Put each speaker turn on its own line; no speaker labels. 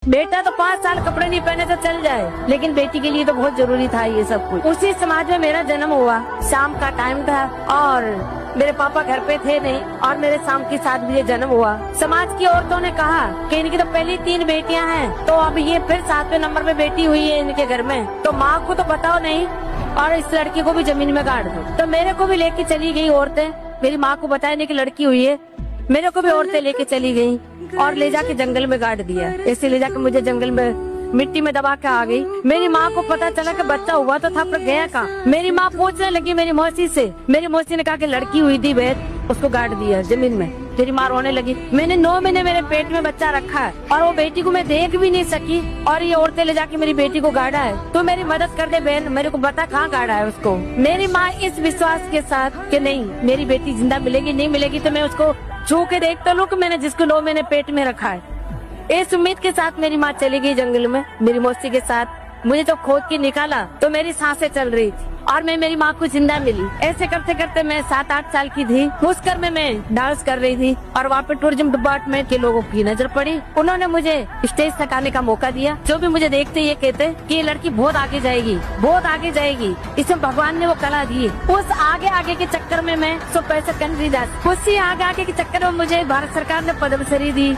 बेटा तो 5 साल कपड़े नहीं पहने तो चल जाए, लेकिन बेटी के लिए तो बहुत जरूरी था ये सब कुछ। उसी समाज में मेरा जन्म हुआ, शाम का टाइम था और मेरे पापा घर पे थे नहीं, और मेरे शाम के 7 बजे जन्म हुआ। समाज की औरतों ने कहा कि इनकी तो पहली 3 बेटियां हैं, तो अब ये फिर 7वें नंबर पे बेटी हुई है इनके घर में, तो माँ को तो बताओ नहीं और इस लड़की को भी जमीन में गाड़ दो। तो मेरे को भी लेके चली गई औरतें, मेरी माँ को बताया नहीं कि लड़की हुई है, मेरे को भी औरतें लेके चली गई और ले जाके जंगल में गाड़ दिया। ऐसे ले जाके मुझे जंगल में मिट्टी में दबा के आ गई। मेरी माँ को पता चला कि बच्चा हुआ तो था पर गया कहाँ। मेरी माँ पूछने लगी मेरी मौसी से, मेरी मौसी ने कहा कि लड़की हुई थी बेट, उसको गाड़ दिया जमीन में। मेरी माँ रोने लगी। मैंने 9 महीने मेरे पेट में बच्चा रखा है और वो बेटी को मैं देख भी नहीं सकी, और ये औरतें ले जाके मेरी बेटी को गाड़ा है। तो मेरी मदद कर दे बहन, मेरे को बता कहाँ गाड़ा है उसको। मेरी माँ इस विश्वास के साथ कि नहीं मेरी बेटी जिंदा मिलेगी, नहीं मिलेगी तो मैं उसको छू के देख तो लूं कि मैंने जिसको 9 महीने पेट में रखा है। इस उम्मीद के साथ मेरी माँ चली गई जंगल में मेरी मौसी के साथ। मुझे जब खोद के निकाला तो मेरी सांसें चल रही थी और मैं मेरी माँ को जिंदा मिली। ऐसे करते करते मैं 7-8 साल की थी। उस घर में मैं डांस कर रही थी और वहाँ पे टूरिज्म डिपार्टमेंट के लोगों की नजर पड़ी। उन्होंने मुझे स्टेज तक आने का मौका दिया। जो भी मुझे देखते ये कहते कि ये लड़की बहुत आगे जाएगी, बहुत आगे जाएगी, इसमें भगवान ने वो कला दी। उस आगे आगे के चक्कर में मैं 100 पैसे कर नहीं जा। उसी आगे आगे के चक्कर में मुझे भारत सरकार ने पद्मश्री दी।